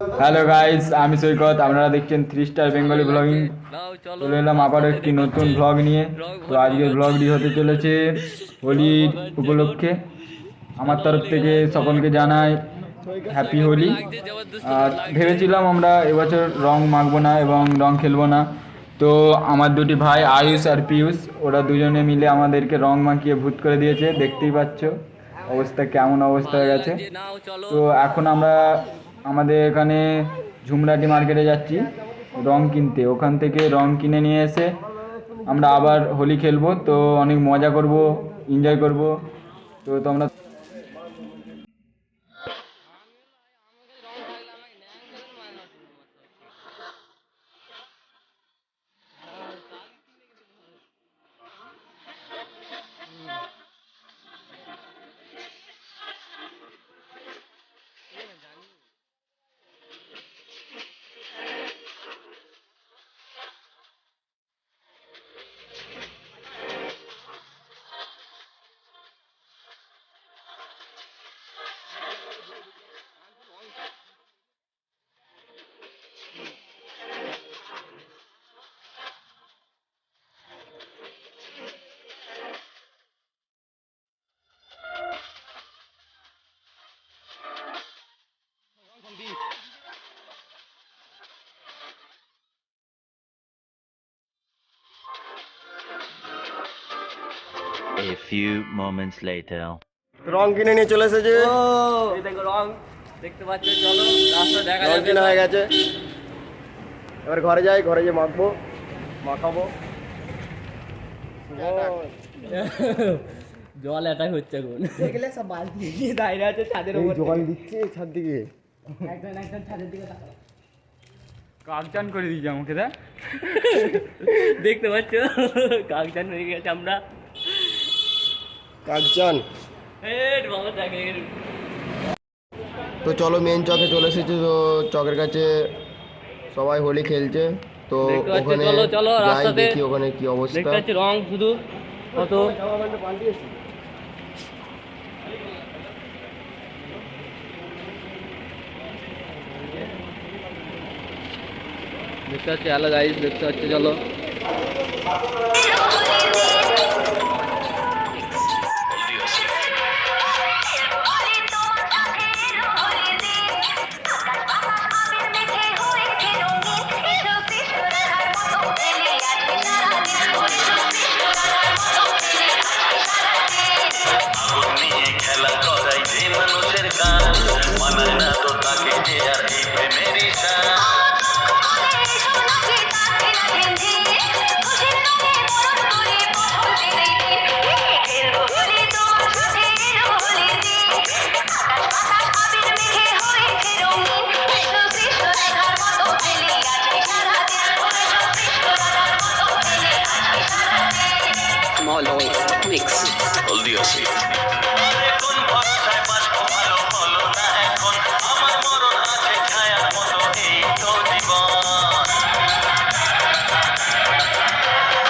Hello guys, আমি সৈকত। আপনারা দেখছেন 3 স্টার বেঙ্গলি ব্লগিং। চলে এলাম আবারও একটি নতুন ব্লগ নিয়ে। তো আজকের ব্লগটি হতে চলেছে হোলির উপলক্ষে। আমার তরফ থেকে সকলকে জানাই হ্যাপি হোলি। আর ভেবেছিলাম আমরা এবছর রং মাখবো না এবং রং খেলবো না। তো আমার দুটি ভাই আয়ুষ আর পিয়ুষ, ওরা দুজনে মিলে আমাদেরকে রং মাখিয়ে ভূত করে দিয়েছে। দেখতেই পাচ্ছ অবস্থা, কেমন অবস্থা হয়ে গেছে। তো এখন আমরা আমাদের এখানে ঝুমরাটি মার্কেটে যাচ্ছি রং কিনতে। ওখান থেকে রং কিনে নিয়ে এসে আমরা আবার হোলি খেলবো। তো অনেক মজা করব, এনজয় করব। তো তোমরা A few moments later. রং কিনে নিয়ে চলে এসেছে। এই দেখো রং দেখতে পাচ্ছ, চলো রাস্তা দেখা রং যাবে। কিনা হয়ে গেছে, এবার ঘরে যাই, ঘরে গিয়ে মাখবো, মাখাবো। জল অ্যাটাক হচ্ছে এখন। দেখলে সব বালতি নিয়ে দাঁড়িয়ে আছে ছাদের উপর। জল দিচ্ছে ছাদ দিকে। একদম ছাদের দিকে তাকাও। কাকচান করে দিয়েছি আমাকে। দেখতে পাচ্ছ কাকচান হয়ে গেছে আমরা। কাকচান। বাবা দেখে তো চলো মেন চকে চলে এসেছি। তো চকের কাছে সবাই হোলি খেলছে। তো দেখতে পাচ্ছ, ওখানে চলো চলো যাই, রাস্তাতে দেখি ওখানে কি অবস্থা। দেখতে পাচ্ছি রং শুধু কত। দেখতে পাচ্ছি, হ্যালো গাইস, দেখতে পাচ্ছি, চলো। খেলা করাই যে মানুষের গান মানায় না তো তাকে যে আর এই প্রেমেরই শান। হলদিয়াছি কোন ভরসায় বাঁচবো ভালো বলো না এখন, আমার মরণ আছে ছায়ার মতো এই তো জীবন।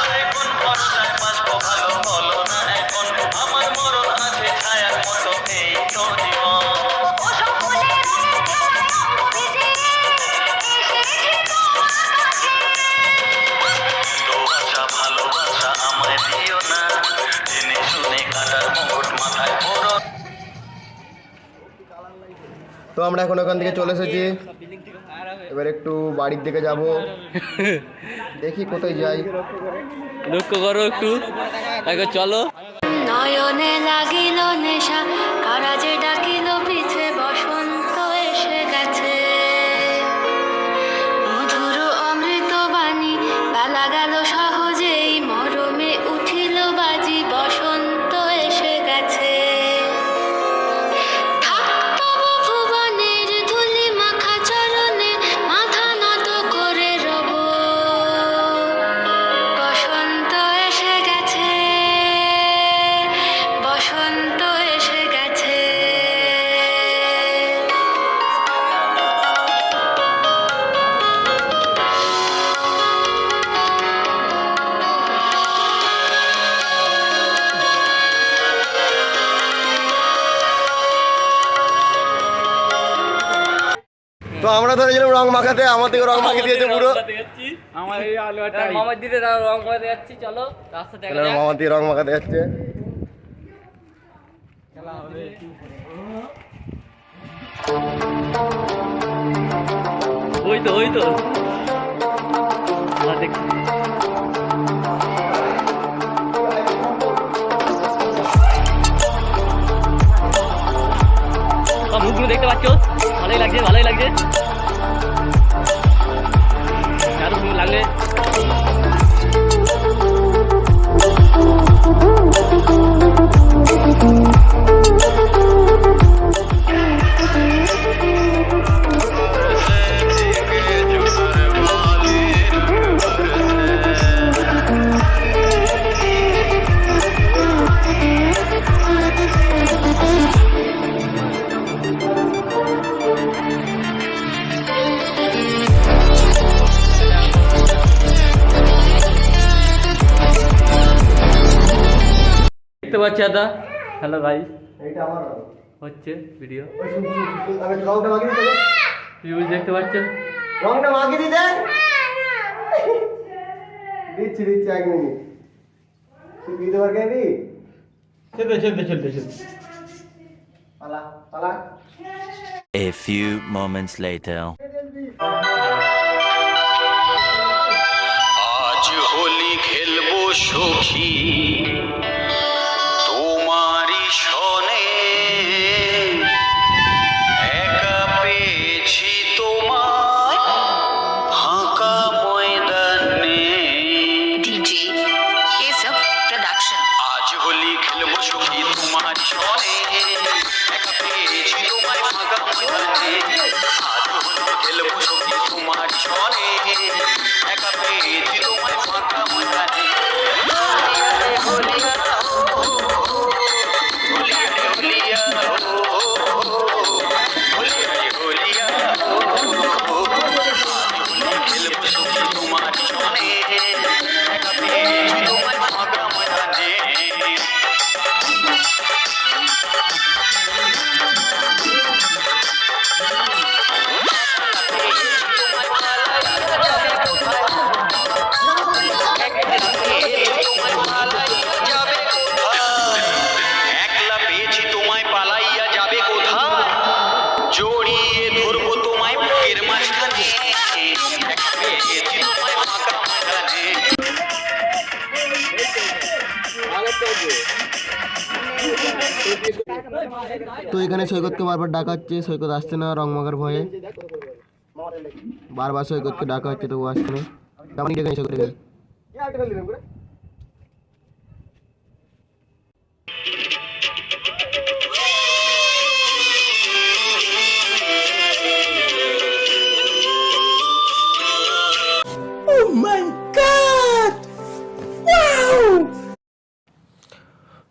আরে কোন ভরসায় বাঁচবো ভালো বলো না এখন, আমার মরণ আছে ছায়ার মতো এই তো জীবন। তো আশা ভালোবাসা আমায় দিও না, জেনে শুনে কাটার মুকুট মাথায় পরো। তো আমরা এখন ওখান থেকে চলে এসেছি। এবার একটু বাড়ির দিকে যাব, দেখি কোথায় যাই। লক্ষ্য করো একটু, দেখো চলো। নয়নে লাগিল নেশা, কারা যে ডাকিল পিছে, বসন্ত এসে গেছে। মধুর অমৃত বাণী, বেলা গেল সহজেই, মরমে উঠিল বাজি, বসন্ত এসে গেছে। থাক তবু ভুবনের ধূলি মাখা চরণে, মাথা নত করে রব। বসন্ত এসে গেছে, বসন্ত এসে গেছে। আমরা ধরেছিলাম রং মাখাতে, আমার থেকে রং মাখিয়ে দিয়েছে পুরো। আমার এই আলুটা মামার দিকে রং করে যাচ্ছি, চলো রাস্তা দেখা তাহলে মামার দিয়ে রং মাখাতে যাচ্ছে। ওই তো দেখ মুখগুলো দেখতে পাচ্ছ, ভালোই লাগছে এত সুন্দর লাগলে। দেখতে পাচ্ছি দাদা, হ্যালো ভাই, এইটা আমার রং। হচ্ছে ভিডিও আমি রংটা মাখিয়ে দিতে, ভিউজ দেখতে পাচ্ছ। রংটা মাখিয়ে দিতে দিচ্ছি 1 মিনিট। তুই দিতে পারবি? চলতে পালা। A few moments later. আজ হোলি খেলবো সখী তোমারই সনে, একা পেয়েছি তোমায় ফাঁকা ময়দানে। DJ Keshav production. আজ হোলি খেলবো সখী তোমারই সনে, একা পেয়েছি তোমায় ফাঁকা ময়দানে। আজ হোলি খেলবো সখী তোমারই সনে, একা পেয়েছি তোমায় ফাঁকা ময়দানে। হোলিয়া খেলবো সখী তোমারই সনে, একা পেয়েছি তোমায় ফাঁকা ময়দানে। একলা পেয়েছি তোমায় পালাইয়া যাবে কোথায়, জড়িয়ে ধরবো তোমায় বুকের মাঝখানে, একা পেয়েছি তোমায় ফাঁকা ময়দানে। তো এখানে সৈকতকে বারবার ডাকা হচ্ছে, সৈকত আসছে না রং মাখার ভয়ে। বারবার সৈকতকে ডাকা হচ্ছে, তো ও আসছে না। কেমন ডেকে সৈকত ডেকে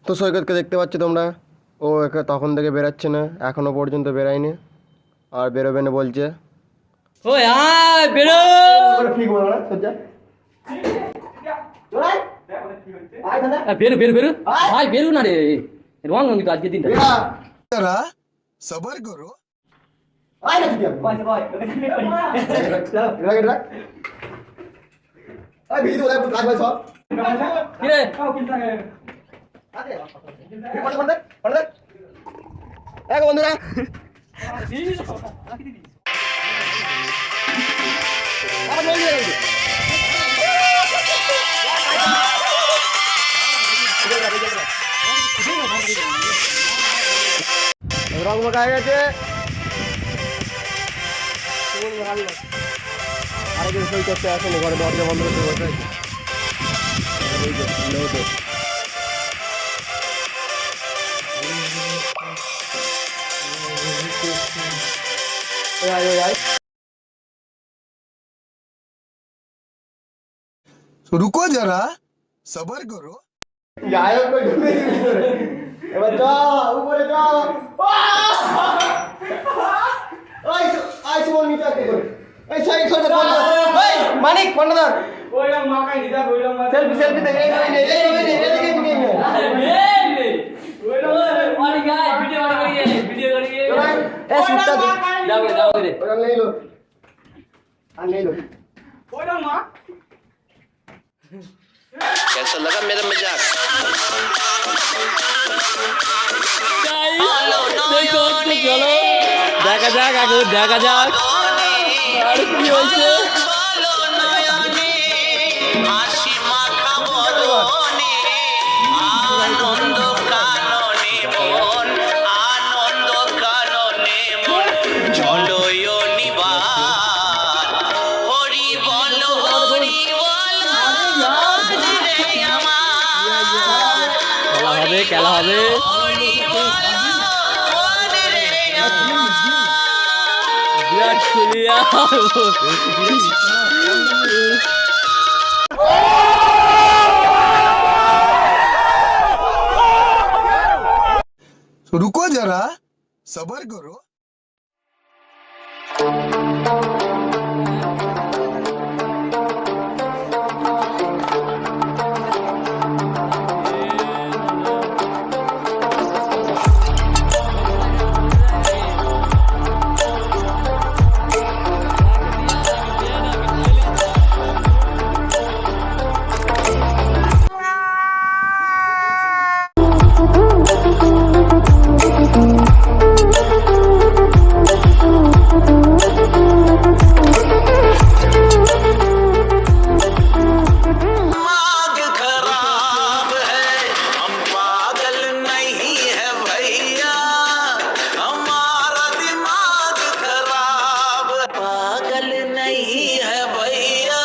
তো সৈকতকে দেখতে পাচ্ছ তোমরা, ও তখন থেকে বেরাচ্ছে না, এখনো পর্যন্ত বেরায়নি, আর বেরোবে না বলছে। ওই আয় বেরো, ঠিক বলো না সজ্জা, বেরো ভাই, বেরো না রে, রং তো আজকে দিনটা। সবার করো কিরে বন্ধুরা রং মাখা হয়ে গেছে, আরেকদিন সই করতে আসেনি, ঘরে দরজা বন্ধ করতে বসে আছে। रुको जरा सबर करो। এবার যা উপরে যা, মানিক পন্ডাদার সেলফি সেলফি দেখে ভিডিও আর নেই লোক। कैसा लगा मेरा मजाक দেখো তো চলো দেখা যাক আগে দেখা যাক আর কি হয়েছে হাসি মাখা বদনে আনন্দ কাননে মন আনন্দ কাননে মন চলয় নিবার হরি বল হরি বল রে আমার খেলা হবে হরি বল রে আমার বিরাট কোহলি रुको जरा सबर करो दिमाग खराब है हम पागल नहीं है भैया हमारा दिमाग खराब पागल नहीं है भैया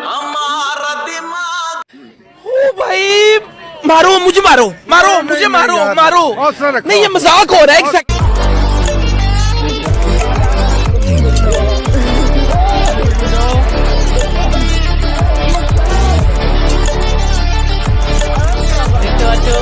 हमारा दिमाग भाई मारो मुझे मारो मारो मुझे मारो मारो नहीं ये मजाक हो रहा है एक सेकंड দেখতে পাচ্ছো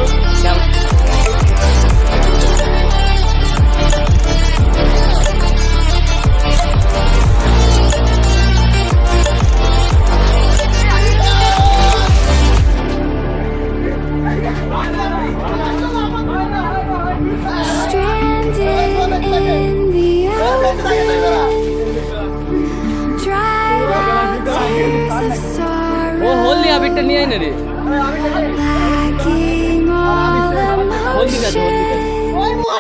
ও হোল নিয়ে আবিরটা নিয়ে আয় না রে হোল দিকে আছে হোল দিকে আছে।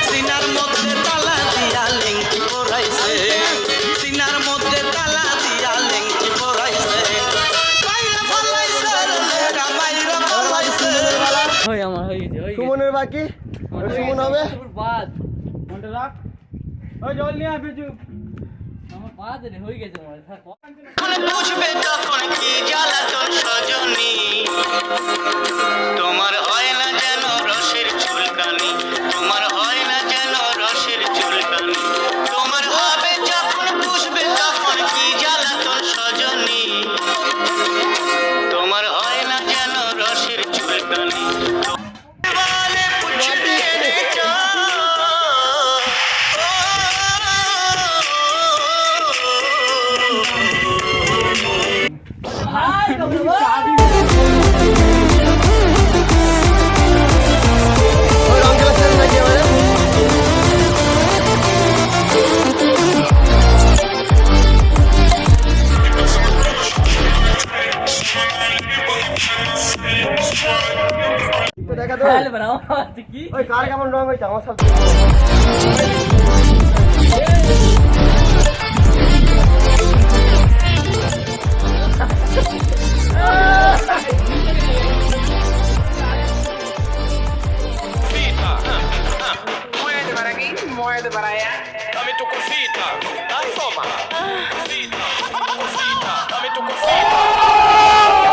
সিনার মধ্যে তালা দিয়া লিঙ্কি পরাইছে সিনার মধ্যে তালা দিয়া লিঙ্কি পরাইছে মাইরা ফালাইছে লেগা মাইরা ফালাইছে হই আমার হয়ে গেছে হয়ে গেছে সুমনের বাকি সুমন হবে বাদ ফোনটা রাখ ওই জল নিয়ে আসবে চুপ আমার বাদ রে হয়ে গেছে আমার থাক বুঝবে তখন কি জ্বালাতন সজনী তোমার হয় না যেন রসের চুলকানি তোমার হয় না যেন রসের চুলকানি তোমার হবে যখন বুঝবে তখন কি জ্বালাতন সজনী তোমার হয় না যেন রসের চুলকানি বলে পুছবে রে ওই রং খেলা ছেড়ে নাকি এবারে তো দেখা তো তাহলে বানাও কি ওই কার কেমন রং হয়েছে আমার সব dame tu cosita insomma cosita cosita dame tu cosita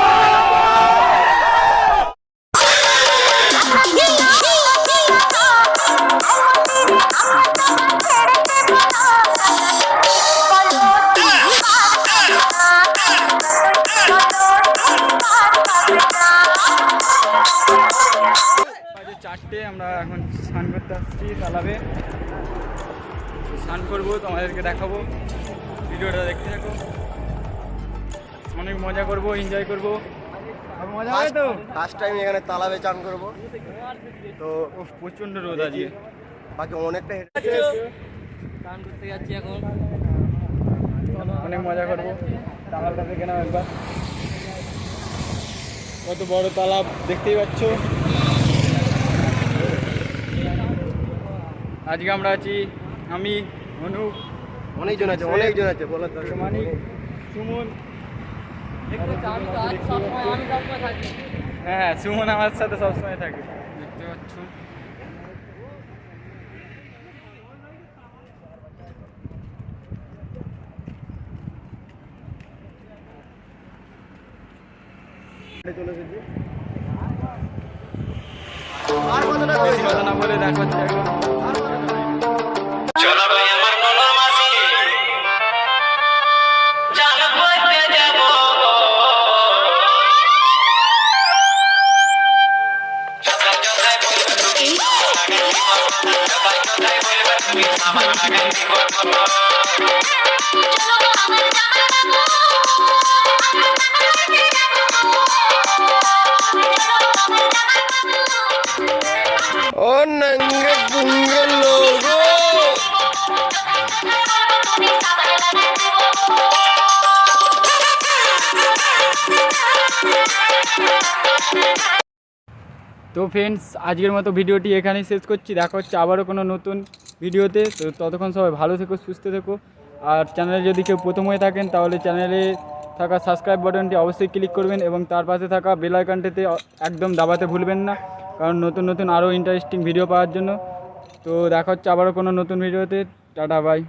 Oh, তোমাদেরকে দেখাবো, ভিডিওটা দেখতে থাকো। অনেক মজা করবো, এনজয় করবো, মজা হবে তো। ফার্স্ট টাইম এখানে তালাবে চান করবো, তো প্রচণ্ড রোদ আজকে, বাকি অনেকটা স্নান করতে যাচ্ছি এখন। অনেক মজা করবো। তালাবটা দেখে নাও একবার, কত বড় তালাব দেখতেই পাচ্ছ। আজকে আমরা আছি, আমি, অনুপ, অনেকজন আছে বলার দরকার মানিক, সুমন। আমি তো আজ সবসময় থাকি। হ্যাঁ, সুমন আমার সাথে সবসময় থাকে, দেখতে পাচ্ছ। চলে এসেছি। বেশি কথা না বলে দেখা হচ্ছে একদম। চলো ভাই আমার মনের মাঝে জাল করতে যাব জগাই জগাই বলবে তুমি জগাই জগাই বলবে তুমি আমার লাগাই দিব ও নঙ্গে পুঙ্গে লোগো, তো ফ্রেন্ডস, আজকের মতো ভিডিওটি এখানেই শেষ করছি। দেখা হচ্ছে আবারও কোনো নতুন ভিডিওতে। তো ততক্ষণ সবাই ভালো থেকো, সুস্থ থেকো। আর চ্যানেলে যদি কেউ প্রথম হয়ে থাকেন তাহলে চ্যানেলে থাকা সাবস্ক্রাইব বাটনটি অবশ্যই ক্লিক করবেন এবং তার পাশে থাকা বেল আইকনটিতে একদম দাবাতে ভুলবেন না, কারণ নতুন নতুন আরও ইন্টারেস্টিং ভিডিও পাওয়ার জন্য। তো দেখা হচ্ছে আবারও কোনো নতুন ভিডিওতে। টাটা, বাই।